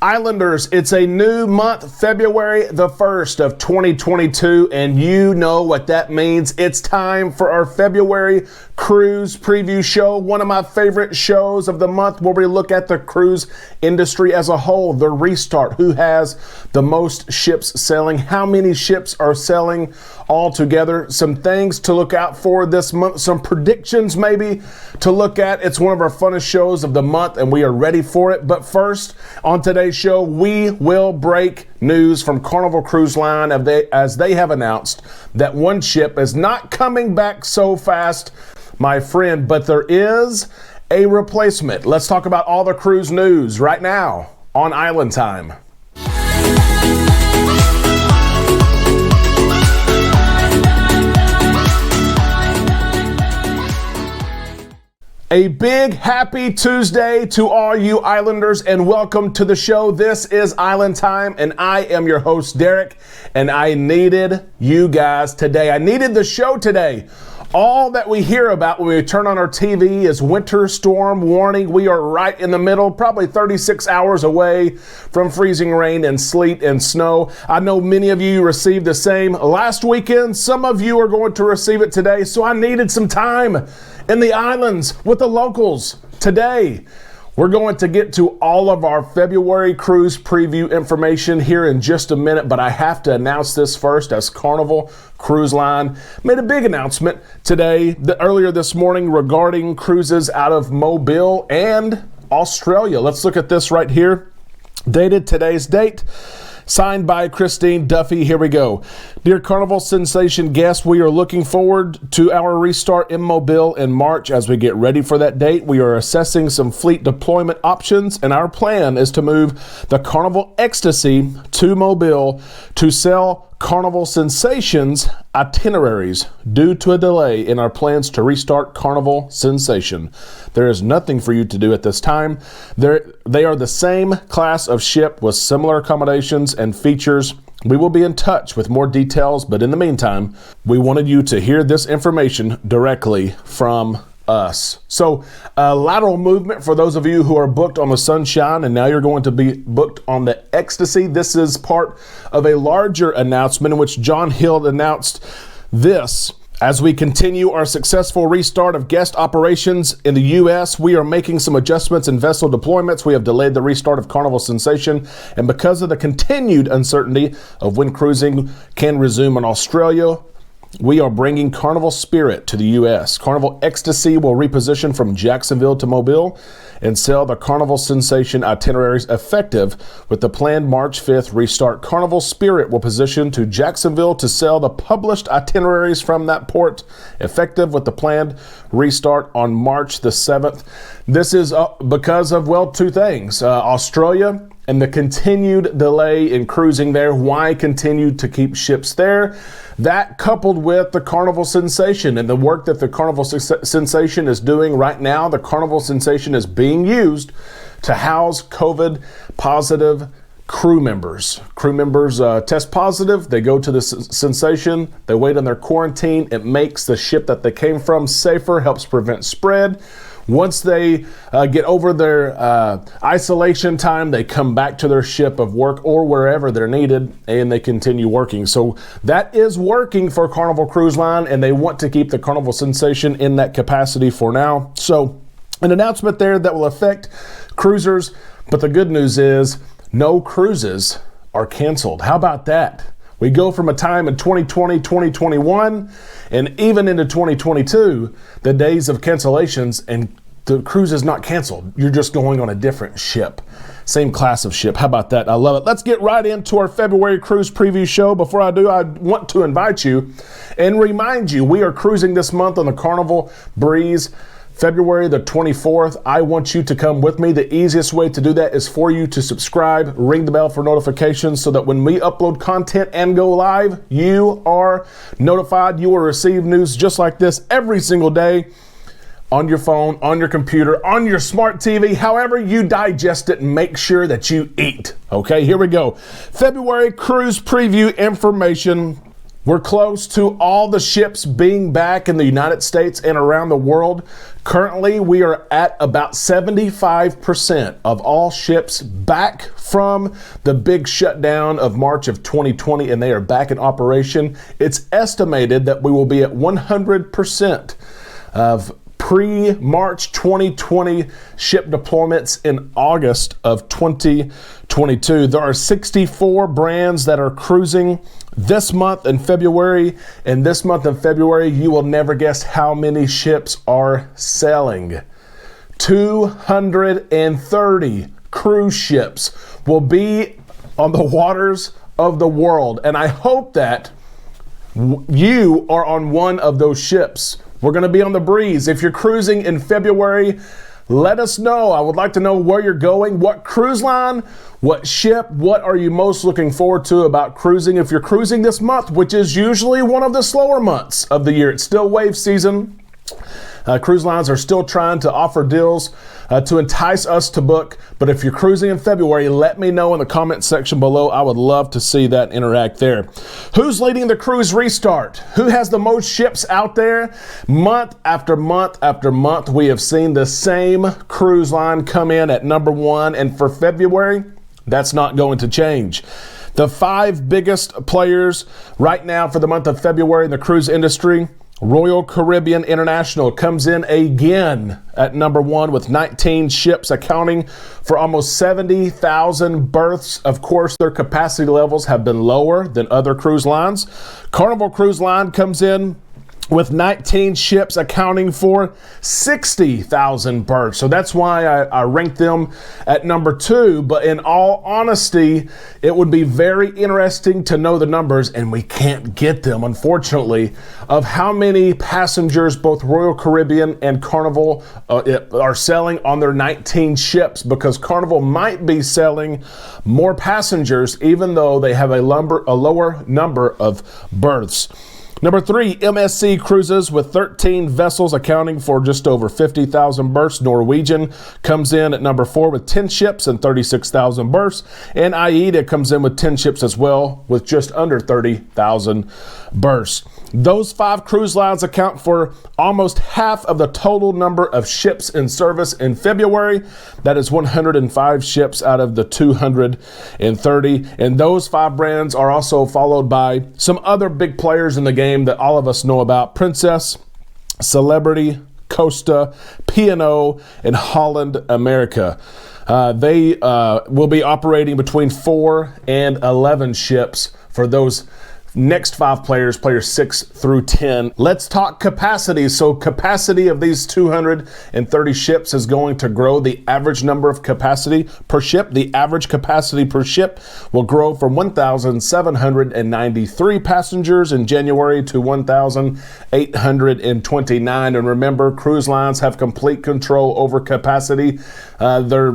Islanders, it's a new month, February the 1st of 2022, and you know what that means. It's time for our February cruise preview show, one of my favorite shows of the month, where we look at the cruise industry as a whole, the restart, who has the most ships sailing, how many ships are sailing all together, some things to look out for this month, some predictions maybe to look at. It's one of our funnest shows of the month, and we are ready for it. But first, on today's show, we will break news from Carnival Cruise Line as they have announced that one ship is not coming back so fast, my friend, but there is a replacement. Let's talk about all the cruise news right now on Island Time. A big happy Tuesday to all you Islanders, and welcome to the show. This is Island Time, and I am your host, Derek, and I needed you guys today. I needed the show today. All that we hear about when we turn on our TV is winter storm warning. We are right in the middle, probably 36 hours away from freezing rain and sleet and snow. I know many of you received the same last weekend. Some of you are going to receive it today, so I needed some time in the islands with the locals today. We're going to get to all of our February cruise preview information here in just a minute, but I have to announce this first, as Carnival Cruise Line made a big announcement today, earlier this morning, regarding cruises out of Mobile and Australia. Let's look at this right here. Dated today's date. Signed by Christine Duffy. Here we go. Dear Carnival Sensation guests, we are looking forward to our restart in Mobile in March. As we get ready for that date, we are assessing some fleet deployment options, and our plan is to move the Carnival Ecstasy to Mobile to sell Carnival Sensations itineraries due to a delay in our plans to restart Carnival Sensation. There is nothing for you to do at this time. They are the same class of ship with similar accommodations and features. We will be in touch with more details, but in the meantime, we wanted you to hear this information directly from us. So lateral movement for those of you who are booked on the Sunshine, and now you're going to be booked on the Ecstasy. This is part of a larger announcement in which John Hill announced this. As we continue our successful restart of guest operations in the U.S., we are making some adjustments in vessel deployments. We have delayed the restart of Carnival Sensation, and because of the continued uncertainty of when cruising can resume in Australia, we are bringing Carnival Spirit to the U.S. Carnival Ecstasy will reposition from Jacksonville to Mobile and sell the Carnival Sensation itineraries effective with the planned March 5th restart. Carnival Spirit will position to Jacksonville to sell the published itineraries from that port, effective with the planned restart on March the 7th. This is because of, well, two things. Australia and the continued delay in cruising there. Why continue to keep ships there? That, coupled with the Carnival Sensation and the work that the Carnival Sensation is doing right now. The Carnival Sensation is being used to house COVID positive crew members. Crew members test positive, they go to the Sensation, they wait on their quarantine. It makes the ship that they came from safer, helps prevent spread. Once they get over their isolation time, they come back to their ship of work or wherever they're needed, and they continue working. So that is working for Carnival Cruise Line, and they want to keep the Carnival Sensation in that capacity for now. So an announcement there that will affect cruisers, but the good news is no cruises are canceled. How about that? We go from a time in 2020, 2021, and even into 2022, the days of cancellations, and the cruise is not canceled. You're just going on a different ship. Same class of ship. How about that? I love it. Let's get right into our February cruise preview show. Before I do, I want to invite you and remind you, we are cruising this month on the Carnival Breeze, February the 24th. I want you to come with me. The easiest way to do that is for you to subscribe, ring the bell for notifications, so that when we upload content and go live, you are notified. You will receive news just like this every single day on your phone, on your computer, on your smart TV, however you digest it, and make sure that you eat. Okay, here we go. February cruise preview information. We're close to all the ships being back in the United States and around the world. Currently, we are at about 75% of all ships back from the big shutdown of March of 2020, and they are back in operation. It's estimated that we will be at 100% of pre-March 2020 ship deployments in August of 2022. There are 64 brands that are cruising this month in February, and this month in February, you will never guess how many ships are sailing. 230 cruise ships will be on the waters of the world, and I hope that you are on one of those ships. We're going to be on the breeze. If you're cruising in February, let us know. I would like to know where you're going, what cruise line, what ship, what are you most looking forward to about cruising. If you're cruising this month, which is usually one of the slower months of the year, it's still wave season. Cruise lines are still trying to offer deals to entice us to book. But if you're cruising in February, let me know in the comment section below. I would love to see that interact there. Who's leading the cruise restart? Who has the most ships out there? Month after month after month, we have seen the same cruise line come in at number one. And for February, that's not going to change. The 5 biggest players right now for the month of February in the cruise industry: Royal Caribbean International comes in again at number one with 19 ships, accounting for almost 70,000 berths. Of course, their capacity levels have been lower than other cruise lines. Carnival Cruise Line comes in with 19 ships, accounting for 60,000 berths. So that's why I ranked them at number 2. But in all honesty, it would be very interesting to know the numbers, and we can't get them, unfortunately, of how many passengers both Royal Caribbean and Carnival are selling on their 19 ships, because Carnival might be selling more passengers even though they have a lower number of berths. Number 3, MSC Cruises with 13 vessels, accounting for just over 50,000 berths. Norwegian comes in at number 4 with 10 ships and 36,000 berths. And AIDA comes in with 10 ships as well with just under 30,000 berths. Those 5 cruise lines account for almost half of the total number of ships in service in February. That is 105 ships out of the 230. And those 5 brands are also followed by some other big players in the game that all of us know about: Princess, Celebrity, Costa, P&O, and Holland America. They will be operating between 4 and 11 ships for those next 5 players 6 through 10. Let's talk capacity. So capacity of these 230 ships is going to grow. The average number of capacity per ship, the average capacity per ship will grow from 1,793 passengers in January to 1,829. And remember, cruise lines have complete control over capacity. They're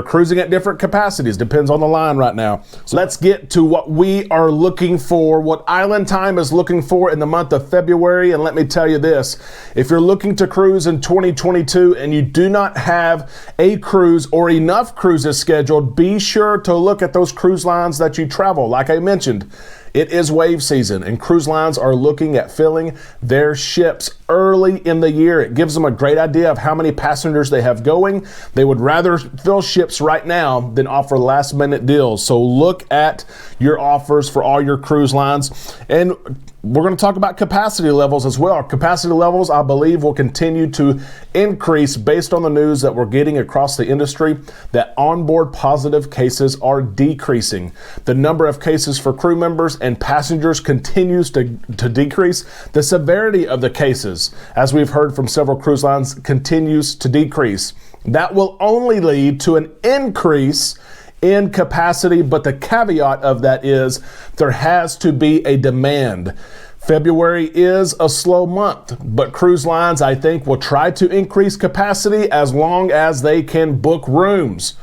cruising at different capacities, depends on the line right now. So let's get to what we are looking for, what Island Time is looking for in the month of February. And let me tell you this: if you're looking to cruise in 2022 and you do not have a cruise or enough cruises scheduled, be sure to look at those cruise lines that you travel. Like I mentioned, it is wave season, and cruise lines are looking at filling their ships early in the year. It gives them a great idea of how many passengers they have going. They would rather fill ships right now than offer last-minute deals. So look at your offers for all your cruise lines. And we're going to talk about capacity levels as well. Capacity levels, I believe, will continue to increase based on the news that we're getting across the industry that onboard positive cases are decreasing. The number of cases for crew members and passengers continues to decrease. The severity of the cases, as we've heard from several cruise lines, continues to decrease. That will only lead to an increase in capacity, but the caveat of that is there has to be a demand. February is a slow month, but cruise lines, I think, will try to increase capacity as long as they can book rooms.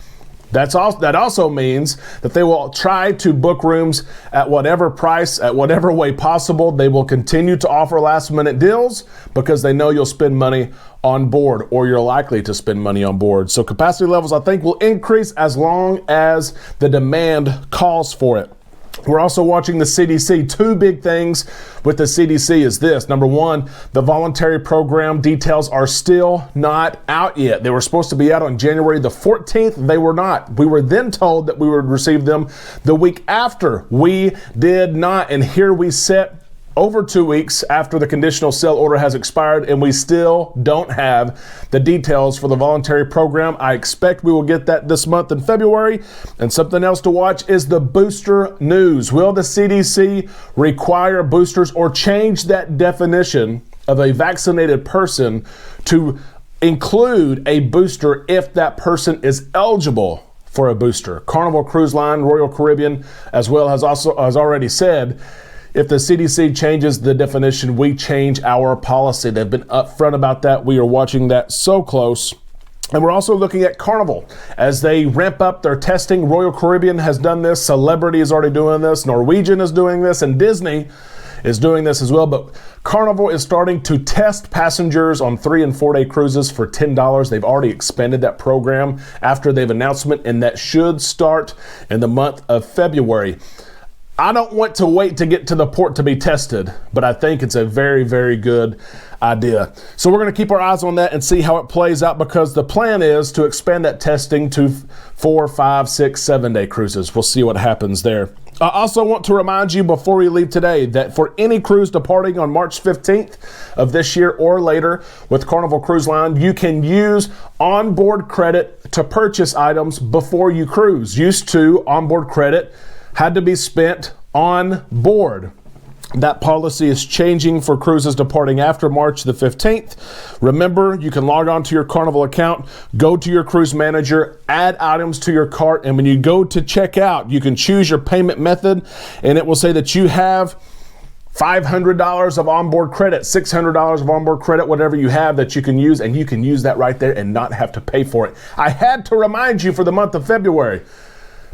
That also means that they will try to book rooms at whatever price, at whatever way possible. They will continue to offer last-minute deals because they know you'll spend money on board, or you're likely to spend money on board. So capacity levels, I think, will increase as long as the demand calls for it. We're also watching the CDC. Two big things with the CDC is this. Number one, the voluntary program details are still not out yet. They were supposed to be out on January the 14th. They were not. We were then told that we would receive them the week after. We did not. And here we sit over 2 weeks after the conditional sale order has expired, and we still don't have the details for the voluntary program. I expect we will get that this month in February. And something else to watch is the booster news. Will the CDC require boosters or change that definition of a vaccinated person to include a booster if that person is eligible for a booster? Carnival Cruise Line, Royal Caribbean, as well has already said, if the CDC changes the definition, we change our policy. They've been upfront about that. We are watching that so close. And we're also looking at Carnival as they ramp up their testing. Royal Caribbean has done this. Celebrity is already doing this. Norwegian is doing this. And Disney is doing this as well. But Carnival is starting to test passengers on 3 and 4 day cruises for $10. They've already expanded that program after they've announcement, and that should start in the month of February. I don't want to wait to get to the port to be tested, but I think it's a very, very good idea. So we're going to keep our eyes on that and see how it plays out, because the plan is to expand that testing to 4, 5, 6, 7 day cruises. We'll see what happens there. I also want to remind you before we leave today that for any cruise departing on March 15th of this year or later with Carnival Cruise Line, you can use onboard credit to purchase items before you cruise. Used to, onboard credit had to be spent on board. That policy is changing for cruises departing after March the 15th. Remember, you can log on to your Carnival account, go to your cruise manager, add items to your cart, and when you go to check out, you can choose your payment method, and it will say that you have $500 of onboard credit, $600 of onboard credit, whatever you have that you can use, and you can use that right there and not have to pay for it. I had to remind you for the month of February,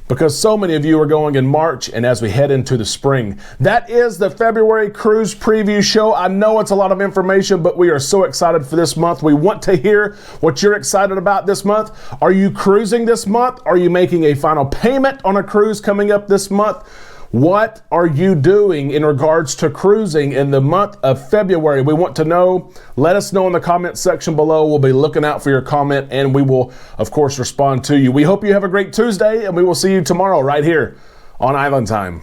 because so many of you are going in March and as we head into the spring. That is the February cruise preview show. I know it's a lot of information, but we are so excited for this month. We want to hear what you're excited about this month. Are you cruising this month? Are you making a final payment on a cruise coming up this month? What are you doing in regards to cruising in the month of February? We want to know. Let us know in the comment section below. We'll be looking out for your comment, and we will, of course, respond to you. We hope you have a great Tuesday, and we will see you tomorrow right here on Island Time.